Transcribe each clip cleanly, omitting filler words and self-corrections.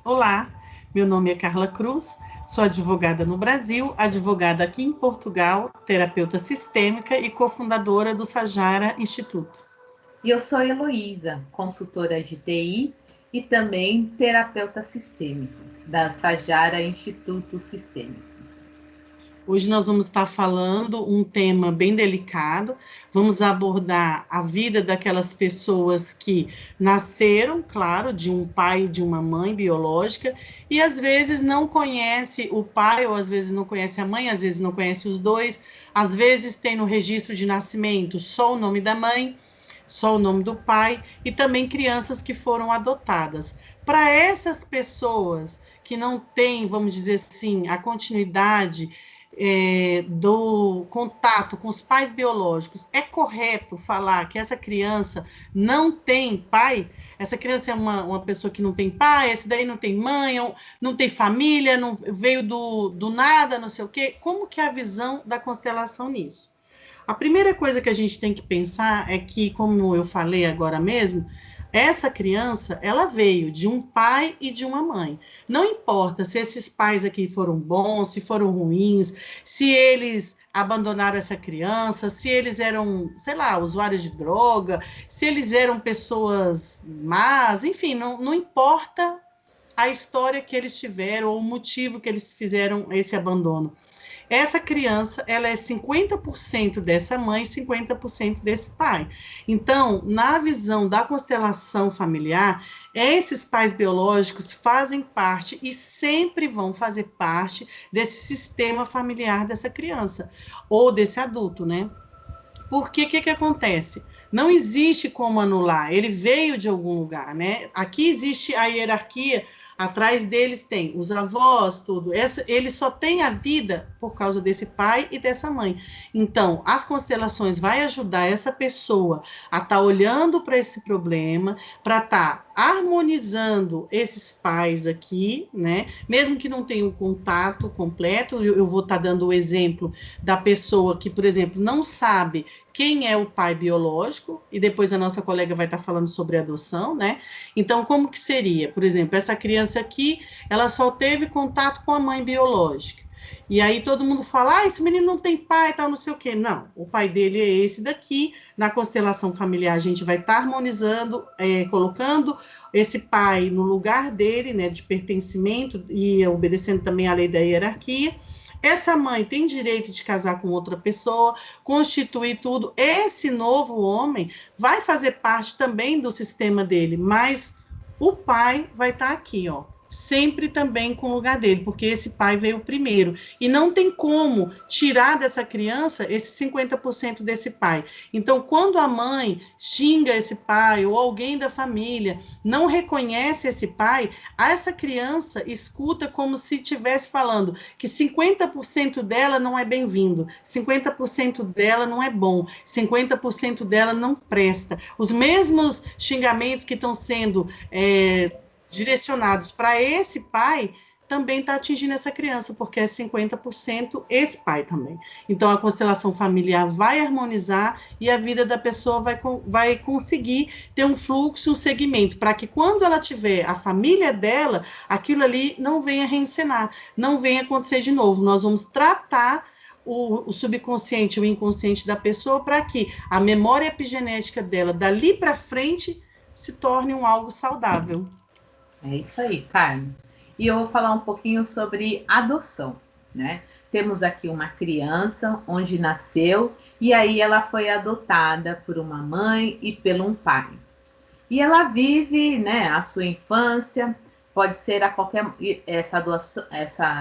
Olá, meu nome é Carla Cruz, sou advogada no Brasil, advogada aqui em Portugal, terapeuta sistêmica e cofundadora do Sajara Instituto. E eu sou Heloísa, consultora de TI e também terapeuta sistêmico, da Sajara Instituto Sistêmico. Hoje nós vamos estar falando um tema bem delicado. Vamos abordar a vida daquelas pessoas que nasceram, claro, de um pai e de uma mãe biológica e às vezes não conhece o pai, ou às vezes não conhece a mãe, às vezes não conhece os dois, às vezes tem no registro de nascimento só o nome da mãe, só o nome do pai, e também crianças que foram adotadas. Para essas pessoas que não têm, vamos dizer assim, a continuidade do contato com os pais biológicos, é correto falar que essa criança não tem pai? Essa criança é uma pessoa que não tem pai, esse daí não tem mãe, não tem família, não veio do nada, não sei o quê. Como que é a visão da constelação nisso? A primeira coisa que a gente tem que pensar é que, como eu falei agora mesmo, essa criança, ela veio de um pai e de uma mãe. Não importa se esses pais aqui foram bons, se foram ruins, se eles abandonaram essa criança, se eles eram, sei lá, usuários de droga, se eles eram pessoas más, enfim, não importa a história que eles tiveram ou o motivo que eles fizeram esse abandono. Essa criança, ela é 50% dessa mãe, 50% desse pai. Então, na visão da constelação familiar, esses pais biológicos fazem parte e sempre vão fazer parte desse sistema familiar dessa criança ou desse adulto, né? Porque o que acontece? Não existe como anular, ele veio de algum lugar, né? Aqui existe a hierarquia, atrás deles tem os avós, tudo. Ele só tem a vida por causa desse pai e dessa mãe. Então, as constelações vai ajudar essa pessoa a estar olhando para esse problema, para estar harmonizando esses pais aqui, né? Mesmo que não tenha um contato completo, eu vou estar dando o exemplo da pessoa que, por exemplo, não sabe quem é o pai biológico, e depois a nossa colega vai estar falando sobre adoção, né? Então, como que seria? Por exemplo, essa criança aqui, ela só teve contato com a mãe biológica. E aí todo mundo fala, esse menino não tem pai, tal, não sei o quê. Não, o pai dele é esse daqui. Na constelação familiar, a gente vai estar harmonizando, colocando esse pai no lugar dele, né, de pertencimento, e obedecendo também à lei da hierarquia. Essa mãe tem direito de casar com outra pessoa, constituir tudo. Esse novo homem vai fazer parte também do sistema dele, mas o pai vai estar aqui, ó, sempre também com o lugar dele, porque esse pai veio primeiro. E não tem como tirar dessa criança esse 50% desse pai. Então, quando a mãe xinga esse pai ou alguém da família não reconhece esse pai, essa criança escuta como se estivesse falando que 50% dela não é bem-vindo, 50% dela não é bom, 50% dela não presta. Os mesmos xingamentos que estão sendo direcionados para esse pai também está atingindo essa criança, porque é 50% esse pai também. Então, a constelação familiar vai harmonizar e a vida da pessoa vai conseguir ter um fluxo, um segmento, para que quando ela tiver a família dela, aquilo ali não venha reencenar, não venha acontecer de novo. Nós vamos tratar o subconsciente, o inconsciente da pessoa, para que a memória epigenética dela, dali para frente, se torne um algo saudável. É isso aí, Carmen. E eu vou falar um pouquinho sobre adoção, né? Temos aqui uma criança onde nasceu e aí ela foi adotada por uma mãe e por um pai. E ela vive, né, a sua infância, pode ser a qualquer essa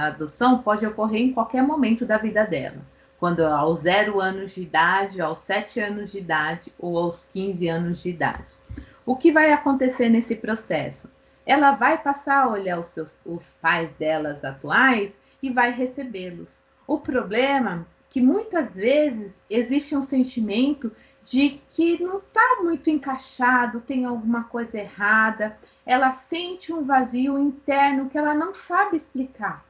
adoção pode ocorrer em qualquer momento da vida dela. Quando aos 0 anos de idade, aos 7 anos de idade ou aos 15 anos de idade. O que vai acontecer nesse processo? Ela vai passar a olhar os pais delas atuais e vai recebê-los. O problema é que muitas vezes existe um sentimento de que não está muito encaixado, tem alguma coisa errada, ela sente um vazio interno que ela não sabe explicar,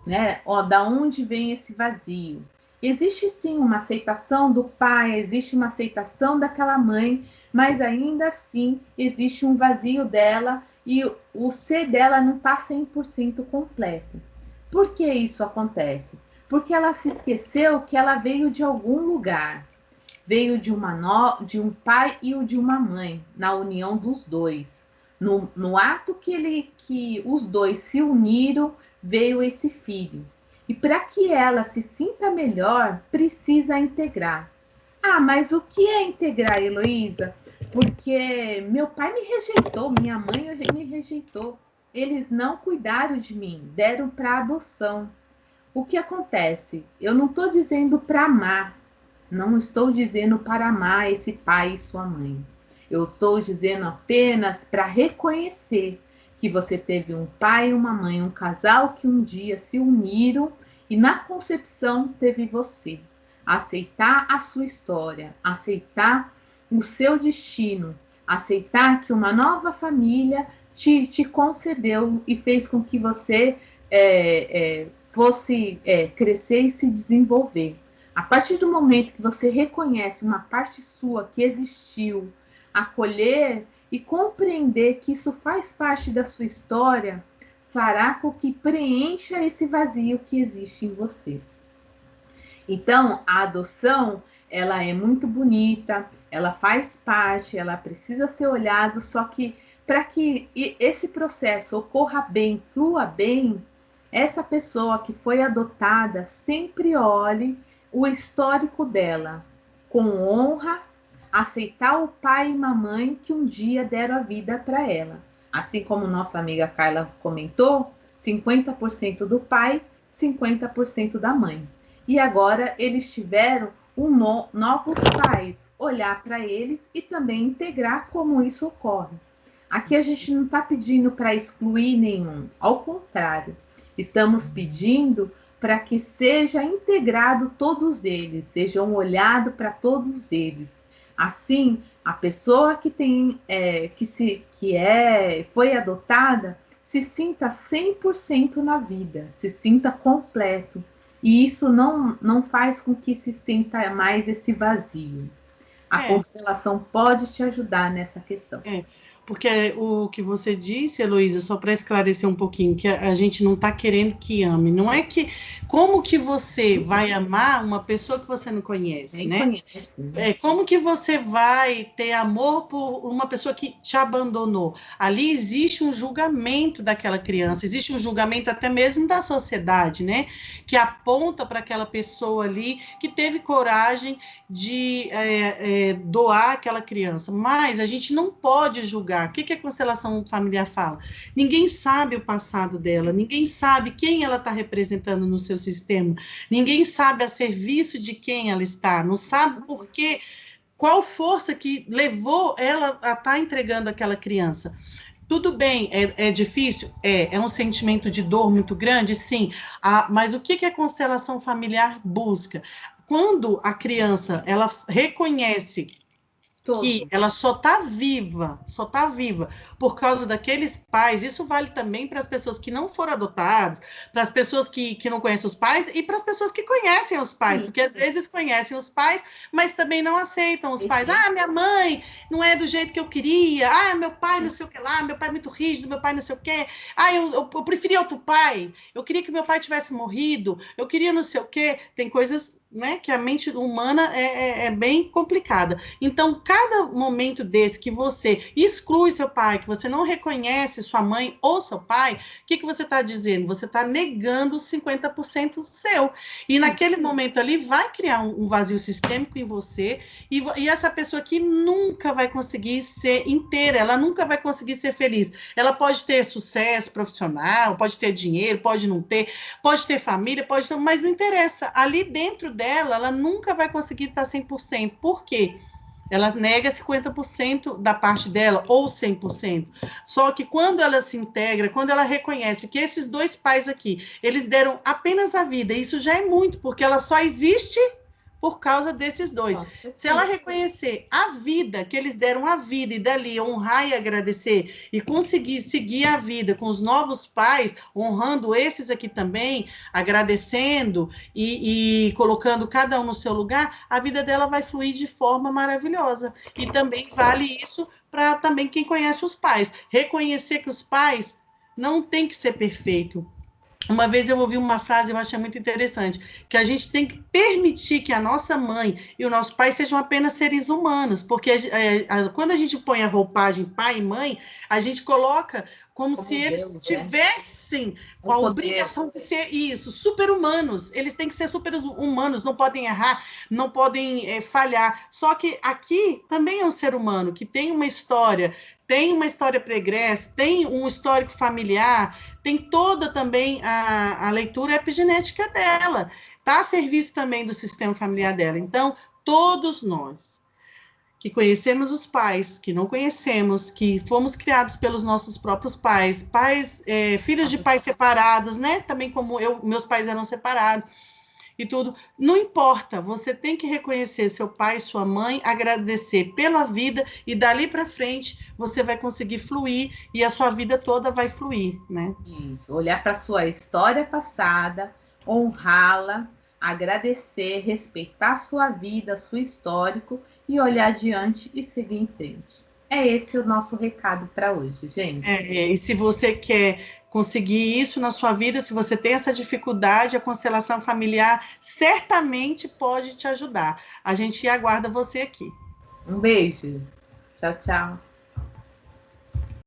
né? Da onde vem esse vazio? Existe sim uma aceitação do pai, existe uma aceitação daquela mãe, mas ainda assim existe um vazio dela e o ser dela não está 100% completo. Por que isso acontece? Porque ela se esqueceu que ela veio de algum lugar. Veio de um pai e de uma mãe, na união dos dois. No ato que os dois se uniram, veio esse filho. E para que ela se sinta melhor, precisa integrar. Ah, mas o que é integrar, Heloísa? Porque meu pai me rejeitou, minha mãe me rejeitou. Eles não cuidaram de mim, deram para adoção. O que acontece? Eu não estou dizendo para amar, não estou dizendo para amar esse pai e sua mãe. Eu estou dizendo apenas para reconhecer que você teve um pai e uma mãe, um casal que um dia se uniram e na concepção teve você. Aceitar a sua história, aceitar o seu destino, aceitar que uma nova família te concedeu e fez com que você fosse crescer e se desenvolver. A partir do momento que você reconhece uma parte sua que existiu, acolher e compreender que isso faz parte da sua história, fará com que preencha esse vazio que existe em você. Então, a adoção, ela é muito bonita, ela faz parte, ela precisa ser olhada, só que para que esse processo ocorra bem, flua bem, essa pessoa que foi adotada sempre olhe o histórico dela com honra, aceitar o pai e mamãe que um dia deram a vida para ela. Assim como nossa amiga Carla comentou, 50% do pai, 50% da mãe. E agora eles tiveram novos pais, olhar para eles e também integrar como isso ocorre. Aqui a gente não está pedindo para excluir nenhum, ao contrário, estamos pedindo para que seja integrado todos eles, sejam olhados para todos eles. Assim, a pessoa que foi adotada se sinta 100% na vida, se sinta completo. E isso não faz com que se sinta mais esse vazio. A constelação pode te ajudar nessa questão. Porque o que você disse, Heloísa, só para esclarecer um pouquinho, que a gente não está querendo que ame. Não é que... Como que você vai amar uma pessoa que você não conhece, né? Como que você vai ter amor por uma pessoa que te abandonou? Ali existe um julgamento daquela criança, existe um julgamento até mesmo da sociedade, né? Que aponta para aquela pessoa ali que teve coragem de doar aquela criança. Mas a gente não pode julgar. O que a constelação familiar fala? Ninguém sabe o passado dela, ninguém sabe quem ela está representando no seu sistema, ninguém sabe a serviço de quem ela está, não sabe por quê, qual força que levou ela a estar entregando aquela criança. Tudo bem, é difícil? É um sentimento de dor muito grande? Sim. Mas o que a constelação familiar busca? Quando a criança ela reconhece que ela só está viva por causa daqueles pais. Isso vale também para as pessoas que não foram adotadas, para as pessoas que não conhecem os pais e para as pessoas que conhecem os pais, porque às vezes conhecem os pais, mas também não aceitam os pais. Ah, minha mãe não é do jeito que eu queria. Ah, meu pai não sei o que lá, meu pai é muito rígido, meu pai não sei o que. Ah, eu preferia outro pai, eu queria que meu pai tivesse morrido, eu queria não sei o que. Tem coisas, né, que a mente humana é bem complicada. Então, cada momento desse que você exclui seu pai, que você não reconhece sua mãe ou seu pai, o que você está dizendo? Você está negando 50% seu. E naquele momento ali vai criar um vazio sistêmico em você, e essa pessoa que nunca vai conseguir ser inteira, ela nunca vai conseguir ser feliz. Ela pode ter sucesso profissional, pode ter dinheiro, pode não ter, pode ter família, pode ter, mas não interessa. Ali dentro dela, ela nunca vai conseguir estar 100%. Por quê? Ela nega 50% da parte dela, ou 100%. Só que quando ela se integra, quando ela reconhece que esses dois pais aqui, eles deram apenas a vida, isso já é muito, porque ela só existe por causa desses dois. Se ela reconhecer a vida, que eles deram a vida, e dali honrar e agradecer, e conseguir seguir a vida com os novos pais, honrando esses aqui também, agradecendo e colocando cada um no seu lugar, a vida dela vai fluir de forma maravilhosa. E também vale isso para também quem conhece os pais. Reconhecer que os pais não tem que ser perfeito. Uma vez eu ouvi uma frase, eu achei muito interessante, que a gente tem que permitir que a nossa mãe e o nosso pai sejam apenas seres humanos, porque quando a gente põe a roupagem pai e mãe, a gente coloca como se Como eles Deus, né? tivessem Um a poder. obrigação de ser isso, super-humanos. Eles têm que ser super-humanos, não podem errar, não podem falhar. Só que aqui também é um ser humano que tem uma história pregressa, tem um histórico familiar, tem toda também a leitura epigenética dela, está a serviço também do sistema familiar dela. Então, todos nós que conhecemos os pais, que não conhecemos, que fomos criados pelos nossos próprios pais, filhos de pais separados, né? Também como meus pais eram separados e tudo. Não importa, você tem que reconhecer seu pai, sua mãe, agradecer pela vida e dali para frente você vai conseguir fluir e a sua vida toda vai fluir, né? Isso, olhar para sua história passada, honrá-la, agradecer, respeitar a sua vida, seu histórico e olhar adiante e seguir em frente. É esse o nosso recado para hoje, gente. E se você quer conseguir isso na sua vida, se você tem essa dificuldade, a constelação familiar certamente pode te ajudar. A gente aguarda você aqui. Um beijo. Tchau, tchau.